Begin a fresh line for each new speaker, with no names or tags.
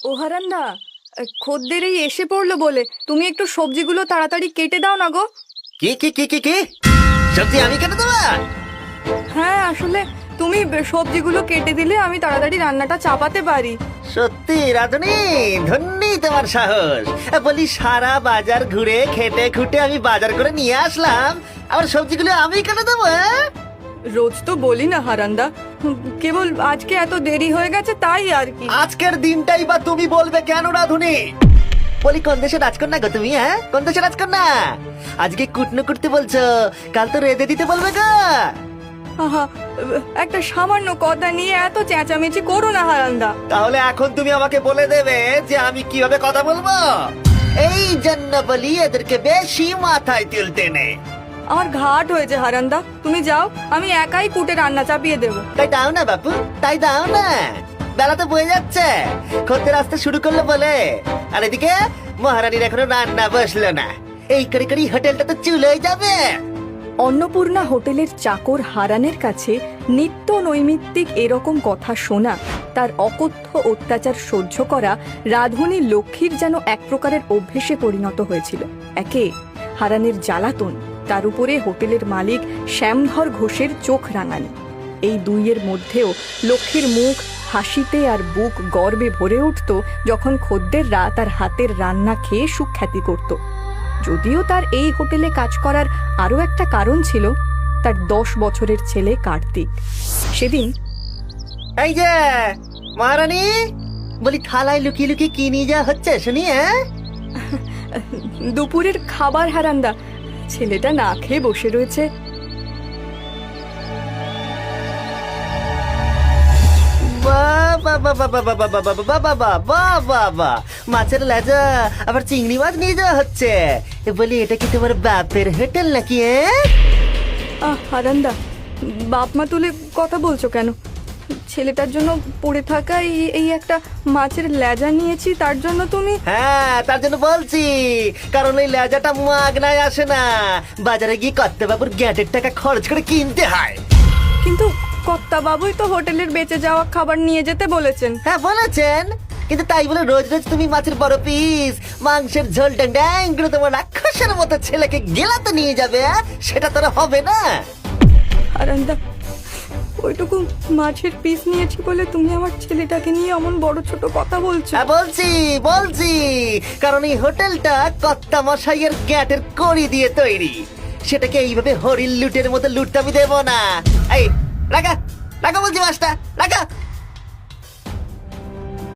ও হারান্দা, খদ্দের এই এসে পড়লো বলে তুমি একটু সবজিগুলো তাড়াতাড়ি কেটে দাও না গো।
কি কি কি কি কি সবজি আমি কেটে দেবো?
হ্যাঁ, আসলে তুমি সবজিগুলো কেটে দিলে আমি তাড়াতাড়ি রান্নাটা চাপাতে পারি।
সত্যি রাধুনি, ধন্যি তোমার সাহস। বলি সারা বাজার ঘুরে খেটে খুঁটে আমি বাজার করে নিয়ে আসলাম, আবার সবজিগুলো আমি কেটে দেবো?
রোজ তো বলি না হারান্দা, কেবল আজকে এত দেরি হয়ে গেছে তাই আর কি।
আজকের দিনটাই বা তুমি বলবে কেন রাধুনি? বলি কোন দেশের রাজকন্যা গো তুমি? হ্যাঁ, কোন দেশের রাজকন্যা? আজকে কুটনো করতে বলছো, কাল তো রেঁধে দিতে বলবে গো।
আহা, একটা সামান্য কথা নিয়ে এত চেঁচামেচি করো না হারান্দা।
তাহলে এখন তুমি আমাকে বলে দেবে যে আমি কিভাবে কথা বলবো। এই জন্য বলি এদেরকে বেশি মাথায় তুলতে নেই।
আমার ঘাট হয়েছে হারান্দা, তুমি যাও, আমি একাই কুটে রান্না চাপিয়ে দেবো।
তাই দাও না বাপু, তাই দাও না। বেলা তো বয়ে যাচ্ছে, খদ্দের আসতে শুরু করলো বলে। আর এদিকে মহারানীর এখনো রান্না বসলো না, এই করে করে হোটেলটা তো চুলোয় যাবে।
অন্নপূর্ণা হোটেলের চাকর হারানের কাছে নিত্য নৈমিত্তিক এরকম কথা শোনা, তার অকথ্য অত্যাচার সহ্য করা রাধুনী লক্ষ্মীর যেন এক প্রকারের অভ্যেসে পরিণত হয়েছিল। একে হারানের জ্বালাতন, তার উপরে হোটেলের মালিক শ্যামধর ঘোষের চোখ রাঙানি, এই দুইয়ের মধ্যেও লক্ষ্মীর মুখ হাসিতে আর বুক গর্বে ভরে উঠত যখন খদ্দেররা তার হাতের রান্না খেয়ে সুখ্যাতি করত। যদিও তার এই হোটেলে কাজ করার আরও একটা কারণ ছিল, তার 10 বছরের ছেলে কার্তিক। সেদিন
এই যে মহারানী, বলি থালায় লুকিয়ে লুকিয়ে কি নিয়ে যাওয়া হচ্ছে শুনি? হ্যাঁ,
দুপুরের খাবার হারান্দা, ছেলেটা না খেয়ে বসে রয়েছে।
মাছের লেজা আবার চিংড়ি মাছ নিয়ে যাওয়া হচ্ছে। বলি এটা কি তোমার বাপের হোটেল নাকি?
হারান্দা, বাপ মা তুলে কথা বলছো কেন? ছেলেটার জন্য পড়ে থাকা এই একটা মাছের লেজা নিয়েছি, তার জন্য তুমি?
হ্যাঁ, তার জন্য বলছি, কারণ ওই লেজাটা মাগনায় আসে না, বাজারে গিয়ে কর্তাবাবুর গ্যাটের টাকা খরচ করে কিনতে হয়।
কিন্তু কর্তা বাবুই তো হোটেলের বেঁচে যাওয়া খাবার নিয়ে যেতে বলেছেন।
হ্যাঁ বলেছেন, কিন্তু তাই বলে রোজ রোজ তুমি মাছের বড় পিস মাংসের ঝোল ড্যাং করে তোমার রাক্ষসের মতো ছেলেকে গেলাতে নিয়ে যাবে, সেটা তো হবে না।
হারান্দা, ওইটুকু মাছের পিস নিয়েছি বলে তুমি আমার ছেলেটাকে নিয়ে এমন বড় ছোট কথা বলছো?
হ্যাঁ বলছি বলছি, কারণ এই হোটেলটা কর্তা মশাইয়ের গ্যাটের কড়ি দিয়ে তৈরি, সেটাকে এইভাবে হরিণ লুটের মতো লুটতে আমি দেবো না। এই রাখা রাখা বলছি মাছটা রাখা।